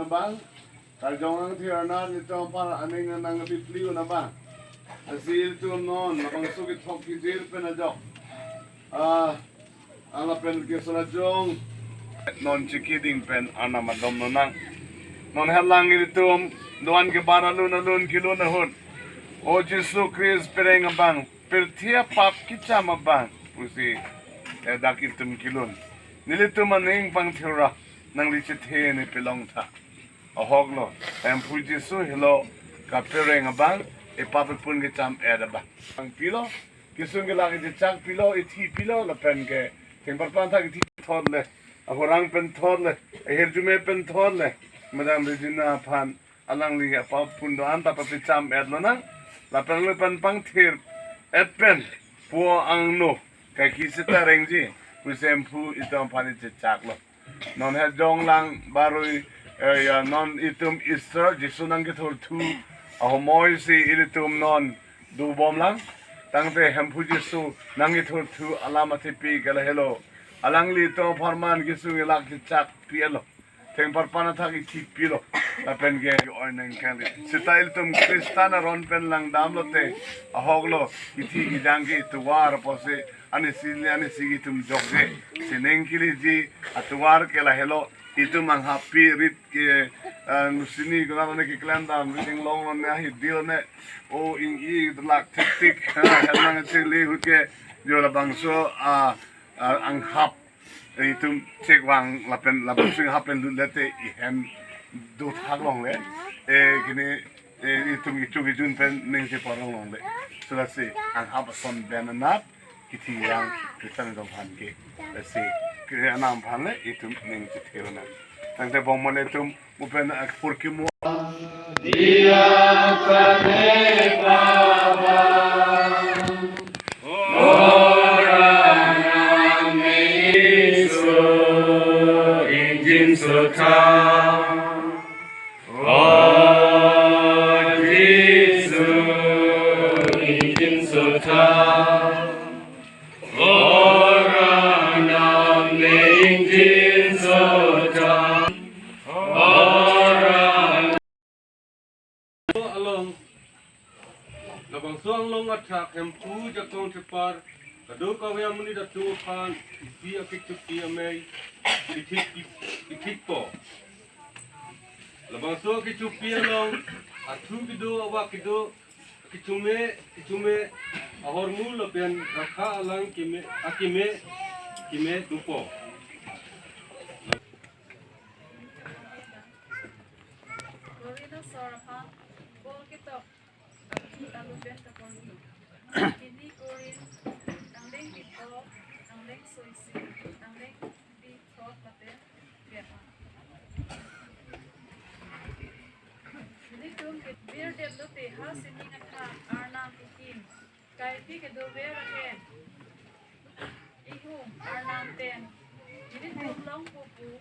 bang. Karjong ang tiyarna nito para aning nang bibliyo na bang. Asil tu non, labang sugit hoki jil penajok. Ang pen kesalajong non chikiding pen ana madom nonang. Non helang ilitum doan ke baralu na lun kilo na hun. O Jesu Christ pereng bang. Pertia pap kicha mabang. Pusi dakitum kilon. Nilitum aning pang tira nang lichithe ni pilong tha. Ahoglo. Em pu Jesu hilo ka pereng bang. Ipapipun ke cham edaba. Ang pilo kisung ke lagi chak pilo ithi pilo la pen ke tingpar pantha ithi thodle. Ahorang pen thodle. Herjume pen thodle. Madam Regina aphan alang li apapun do anta papi cham edlo na. La pen le pen pang thir pen po ang no kai kisita rengji pusempu itom pani chak lo. Non ha jong lang barui ya non itum Easter Jesu nang ke thor thu ahomoy si ilitum non du bom lang tangte hempu Jesu nang ke thor thu alamati pi gala hello alang li to farman Jesu ilak chak pielo teng parpana thaki thi pilo apen ge oinen kan style tum kristana ron pen lang damlote ahoglo ithi gijangi tuwar pose ani sigi tum jogge sinengkili ji atuwar kela hello itu mang happy rit ke nusini guna ne ke klanda meeting long on ne hi deal ne o in i lak tik helang chili huke jola bangso ang hap itu cek wang lapen sing hapen lete i hem do thak long le gini itu mi jun pen ning se parong long le so let's see ang hap son benanap kiti yang kita dong han ke let's see kaya nam phan le itu ning se thirona tangte bong mone tum upen porki mo dia kane baba Sota, oh Jesus, Injin Sota, oh Ranam Injin Sota, oh Ranam. Along, labang suang long attack empu jakong cepar. Kado kau yang muni dah tu kan, isi akik cuci amai, ikik po. Labang so kicupi along, atu kido awak kido, kicume, ahor mul lapian rakha alang kime dupo. Regina sorapha, bol kitok, talu benta koni, kini korin. Tangling ito, tangling suisi, tangling di thot pate kepan. Ini tum kit bir det lupi ha sini ngata arnam ikin. Kai ti ke do ver again. Ihum arnam ten. Ini tum long pupu.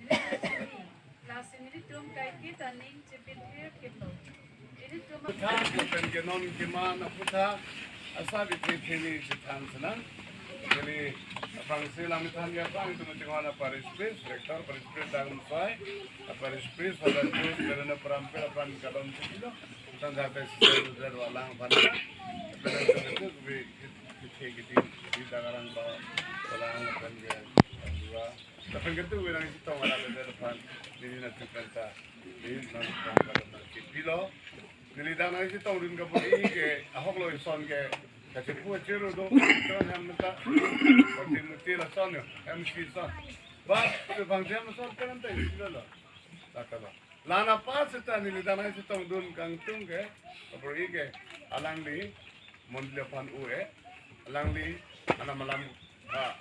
Ini sini. Lasi ini tum kai kita ning cepit bir kito. Ini tum pen genon gimana puta asabi tini sitan senang jadi fangsi lamitan ya bang itu mencengalah Paris Prince rektor Paris Prince dalam sai Paris Prince pada jus karena perampil apan kalon sekilo tang sampai sesuatu walang pada pada itu kita di dalam bawa walang apan dia dua tapi gitu wilang itu malah ada depan ini nanti kata ini nanti kalau kilo nilidang na isi tong rin ka po ke ahok lo ison ke kasi po chiro do kan ham ta pati muti la son yo MC son ba bang jam son kan ta isi lo takala lana pas ta nilidang na isi tong dun kang tung ke po ke alang li mondle pan ue alang li ana malam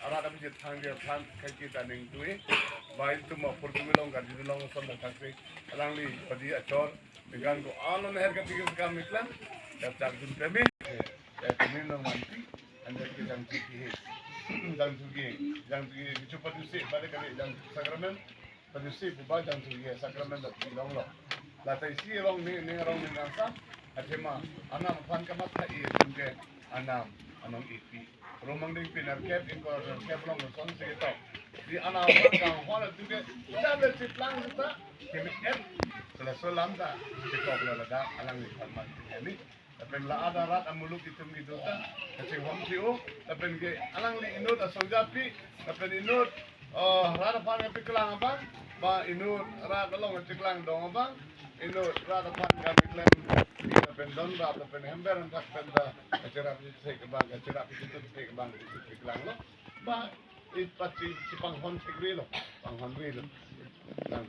arada bi thang dia phan kai ki ta ning tue bai tu ma por tu long kan di long son ta kasi alang li padi achor dengan ko alam her ka tigil kam niklan jab tak dun pe me kami nang manti anda ke jang tuki jang tuki cepat usi balik kali jang sakramen padusi buba jang tuki sakramen da long lo la tai si long ni rong ni nasa atema anam phan ka mat thai tunge anam anong ipi romang ding pinar kep in ko kep long son se to di anak orang kang hora tu ke dah le ciplang kita kami kalau solam dah kita kalau ada alang ni kalman ni tapi la ada rat amuluk itu gitu ta kecing hom tiu tapi ke alang ni inut asal japi tapi inut rat apa yang piklang abang ba inut rat long ciklang dong abang inut rat apa yang piklang tapi don rat tapi hember tak penda acara itu saya ke bang acara itu saya ke bang piklang lo ba pasti si panghon segri lo panghon segri lo dan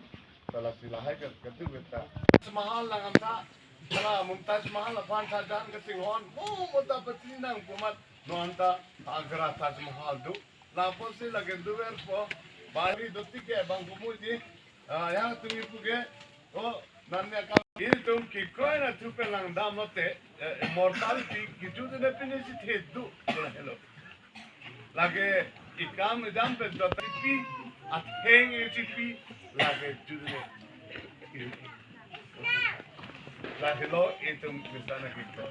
kalau silahai ketu kita semahal lang amta kalau mumtaz mahal aphan sajan ketinghon muta petinang kumat nuanta agra taj mahal du lapo se lage duwer po bari dotti ke bang kumuji ya tumi puge o nanne ka itu ki koina tupe lang damote mortality kitu de pinesi thedu hello lage ikam jam pe dotti at heng itipi lage jude la hello itu misalnya gitu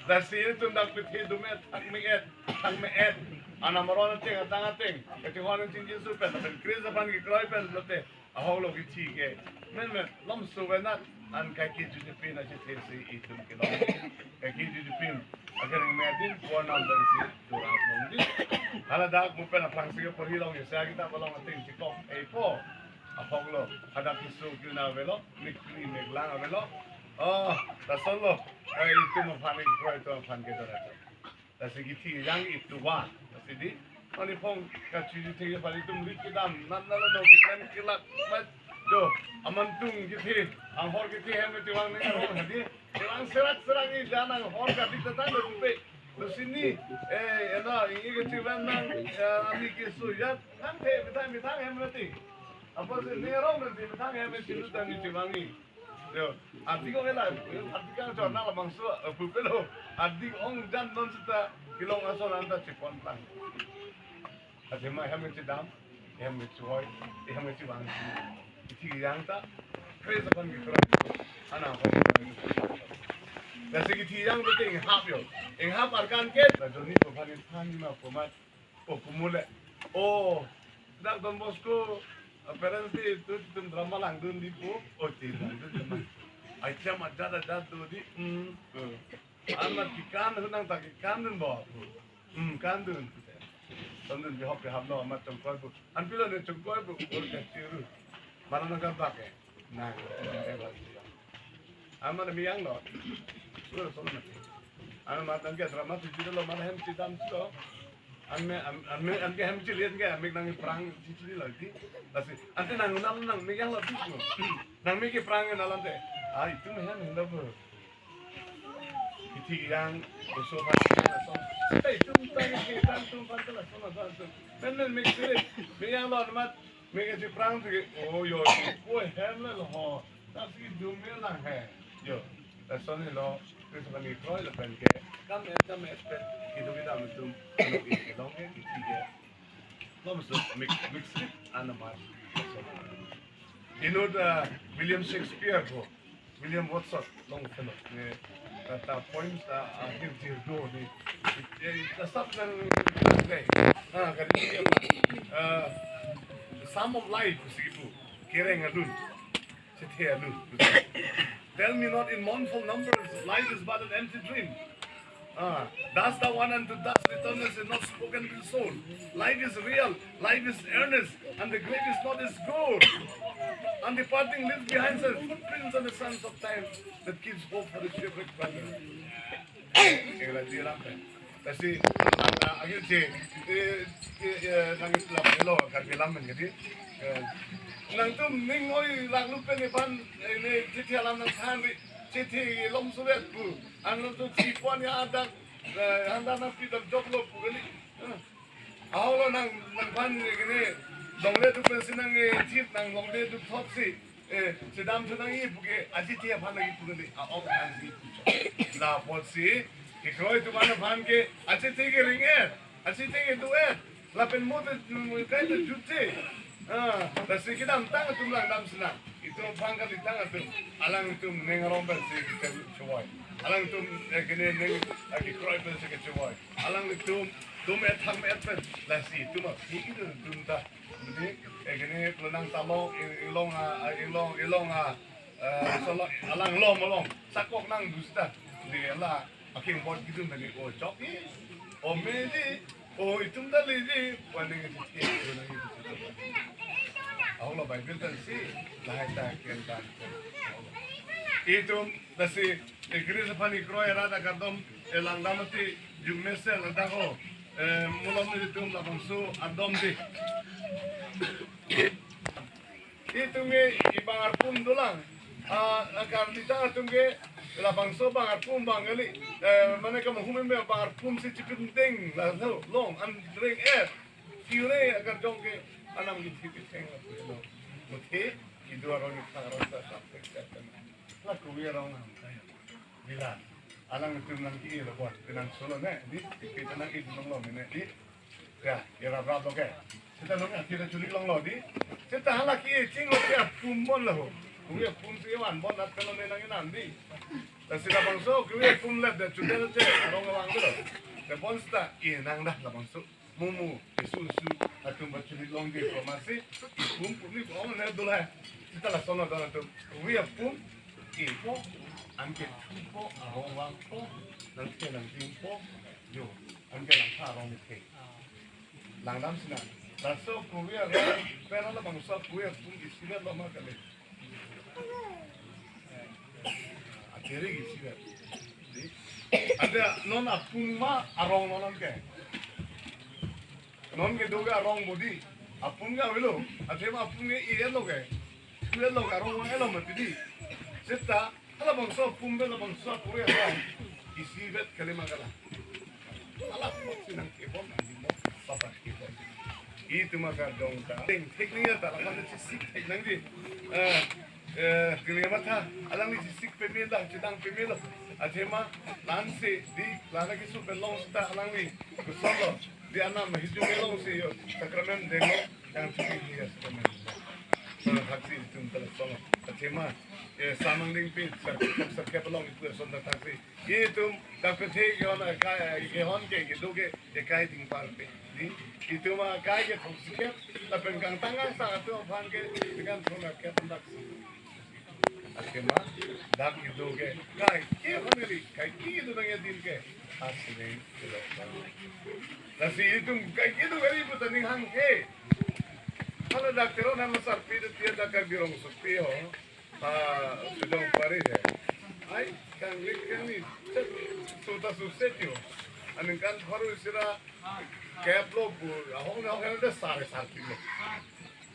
dasi itu ndak piti dumet tak meet ana marona ting atang ting ketingwan ting jinsu pe tapi kriz apan ki kroi pe lote aholo ki thike men lom suvenat an kai ki jude pin a chhe se itu kilo kai ki jude pin agar medin ko nam dan si dura mongdi hala da mu pe na prangsi ko hi long yesa kita balong ting tikok e po aholo ada kisu kina velo mikli meglang velo that's all lo itu mau panik kau itu aphan kita rasa that's gitu yang itu wah that's ini kalau pun kacau itu paling itu murid kita nan lalu kita kilat mat do amantung gitu anghor gitu hem itu orang ni orang hadi orang serak ni jangan anghor kati kita tak lupa terus ini ini gitu nang ami kisu ya kan mitang hem nanti apa sih ni orang nanti mitang hem itu dan itu wangi yo adik ko ela adik kan jornal bangso pupelo adik ong jan non sita kilong aso nanta chipon tang adema hem dam hem choy hem bang ti yang ta praise upon you ana ko dasi ki ti yang to ting hap yo eng hap arkan ke joni to phani phani ma pomat o kumule o dak don bosco parents itu drama lang dun di po o ti lang dun aja majada jadu di amat ikan hunang tak ikan dun bo kan dun dun di hop lo amat chongkoi bu an pilo ne chongkoi bu or kasiru marana ka bake na amat miyang lo so mati amat angke drama tu lo mana hem ti dam so an ke hem chi lian ke amik nang perang chi lagi asi ante nang nang miyang lo tu nang mi ke perang na lante itu meh hendak ber itu yang usul pasal so itu tanya kita tum pasal so men mix it miyang lo mat mi ke perang tu oh yo oh hem le ho tapi dume lang hai yo so ni lo terus kami koi le pen ke kam et itu kita mutum itu long ke itu ke lo musuh mix it anamat you know the William Shakespeare ko William Watson long fellow ne kata points akhir do ni tetap nang day kali some of life sipu kereng adun sethe adun tell me not in mournful numbers life is but an empty dream that's the one unto dust returns is not spoken to the soul life is real life is earnest and the grave is not his goal and departing leaves behind us footprints on the sands of time that gives hope for the shipwrecked brother. Kasi akhir je nangis lam hello kan bilang menjadi nang tu mingoi lang lupa ni pan ini citi alam nang khan citi lom suret bu anu tu cipon ya ada anda nak pidak job lo bu ni awal nang pan ni dongle tu pensinang chip nang dongle tu top si sedam sedang ini buke aji tiap hari lagi buke ni awak nanti la polisi ikroi tu mana pan ke aji tiga ringgit aji tiga duit lapen muda kai tu juta tapi kita tang tu lang dam senang itu pangkat di tang tu alang tu nengarom bersi kita cuai alang tu kene neng lagi kroi bersi kita cuai alang tu met ham et lasi tu mah itu tu dah Jadi gini pelenang talo ilong solo alang long sakok nang dusta dia lah aking bot gitu dari cok medi itu tadi di paling itu Allah Bible dan si lahir kentan itu dasi Igris pani kroy rada kadom elang damati jumnese ladaho mulam itu labangsu adom di itu nge ibang arpum dolang agar kita tungge labangso bang arpum bang ali mana kamu humen be bang arpum si cipiting lah long andring kiure agar jongke anam gitu piteng lah mesti itu orang itu rasa sampai sekarang lah kuwi orang bila alang itu nanti lo buat dengan solo nih di kita nanti itu long ini di ya rap oke kita nongak kita curi long lo di kita halaki cing lo dia pumbon lo kuwi pum siwan bon at kalau nenangin nanti tapi sila bangso kuwi pum lep dan cuda aja orang orang dulu dan bon sta nang dah lah bangso mumu susu atau curi long di formasi pum ni orang nih dulu kita lah sono dalam tu kuwi pum info angke info orang orang po nanti info yo angke langkah orang itu langdam sina langsung kuwi ada pernah lah bangso kuwi pum isinya lama kali theri isinya ada non apung ma arong non ke non ke doga arong bodi apung ga welo ate ma apung ge ielo ke kuelo arong elo mati seta ala bangso apung bela bangso kuwi arong isinya kalima kala ala sinang ke bom mo papa ke bom itu maka dong ta tekniknya tak akan sik teknik di kini mata alang ni sik pemil dah sedang pemil atema lanse di lana ki super long sta alang ni kusolo di anam hiju melong se yo sakramen demo yang tinggi ya sakramen sono taksi itu untuk sono atema samang ding pin sar pelong itu sono taksi itu dapat hege ona kai hon ke gitu ke kai ding parpe di itu mah kai ke fokusnya tapi kang tangan sa tu aphan ke dengan sono ke taksi Akema dak itu ke kai ke honeli kai itu nang yadin ke asli itu nasi itu kai itu gari putaning hang ke kalau daktero nama sarpi itu dia dak birong supi ho sudah pare je ai kan likan ni suta susetio anin kan haru sira keplo pur ahong ada sare sarpi lo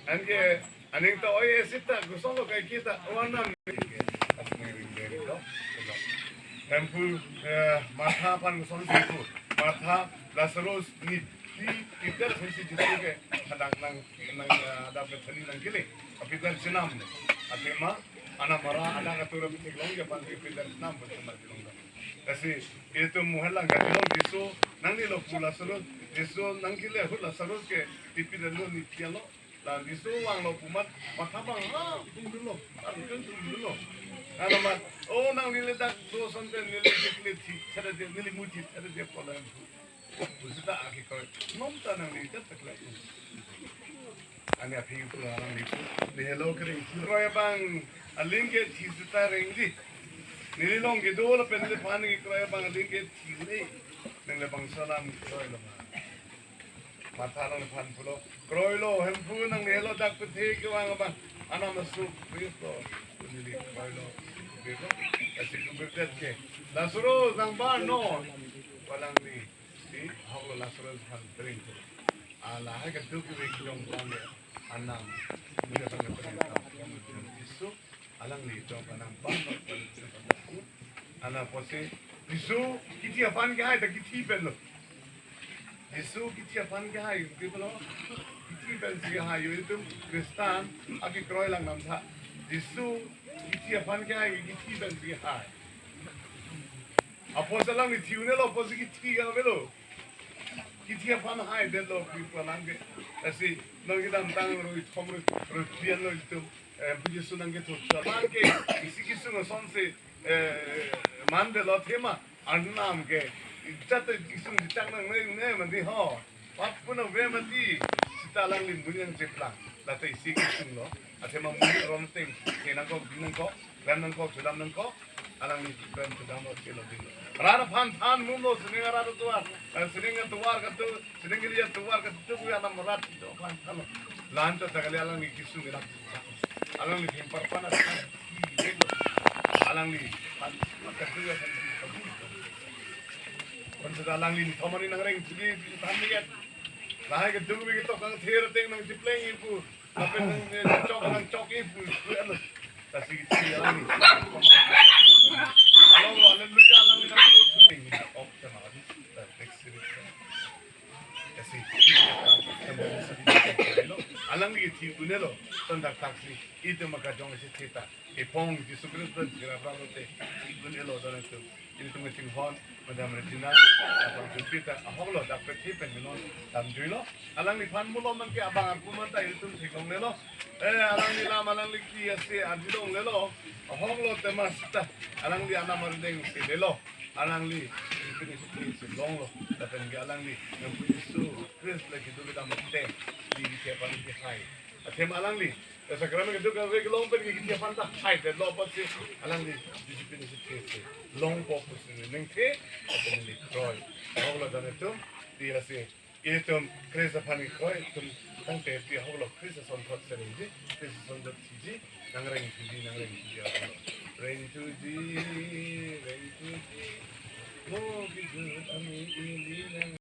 ange aning to oye sita gusolo kai kita wanam Tempu matha pan gusolo situ matha lasros ni kita sesi jisu ke kadang nang ada betani nang kile kapitan sinam atema ana mara ana katura bitik long ya pan kapitan sinam betul long kasi itu muhalang gadilong jisu nang ni lo pula lasros jisu nang kile hul lasros ke tipi dalo ni tialo dan jisu wang lo pumat matha bang dulu dulu ano man nang niledak do sonte niledak cara dia nilimuti cara dia pola sudah aki ko nomta nang niledak takla ani api itu orang itu di hello kering roya bang alingke chisita rengi nililong gitu la penile pani roya bang alingke chile nang le bang salam roya lo matalang pan pulo kroilo hempu nang hello dak pete ke wang bang ana masuk itu nili kroilo bego kasi kubetet ke lasuro zangbar no walang ni di hawlo lasuro han drink ala ka duki we jong pande anam muna sang drink isu alang ni jong anam pando ana pose isu kiti apan ke hai ta kiti belo isu kiti apan ke hai ke belo kiti bel si hai yo itu kristan aki kroy lang nam tha isu kiti apan ke hai kiti bel si hai apo salang ni tiune lo apo si kiti ga belo kiti apan hai belo people lang ke asi nang kita tang ro thomro ro pian lo itu puji sunang ke thotsa man ke isi kisu no sonse man de lo thema annam ke chat kisu chang nang ne mandi ho pap puno ve mati kita alang lim bunyi jeplang latai isi kisung lo ate ma bunyi rom ting kenang ko binang ko ram nang ko sulam nang ko alang lim ram sulam lo kilo ding rana phan mum lo seninga rada tuar seninga tuar ka tu seninga dia tuar ka tu ya nam rat do phan lo lanto tagale alang lim kisung ira alang lim himpar pana alang lim phan ka tu ya Pagka alang lim thomani nang reng sigi thamniat lahay ka dungu bigi to kang thera ting nang jiplang ipu lapin nang chok ipu ano kasi sigi alang lim hallelujah alang lim nang tu ting of the madi next series kasi alang lim ti bunelo sondak taksi itu maka jong si theta epong di sukres dan grabalo te bunelo dan itu ini tu meeting hall Madam Regina, abang kita, aholo dapat tipen minum, tamjuilo. Alang ni fan mulo man ke abang aku man tayo itu sikong lelo. Alang ni lam alang ni kiasi adilong lelo. Aholo temas ta. Alang ni anak merdeng si lelo. Alang ni ini si long lo. Dapat ni alang ni yang puisu Chris lagi tu kita mesti di siapa ni hai. Atem alang ni. Sekarang kita juga long pergi kita fanta hai. Lo pasti alang ni disiplin si long fokus ni nengke. Atau ni kroy. Aholo dan itu dia si itu Chris apa ni kroy itu tang tepi aholo Chris son thot serinji Chris son thot siji nangreng siji aholo. Rain to the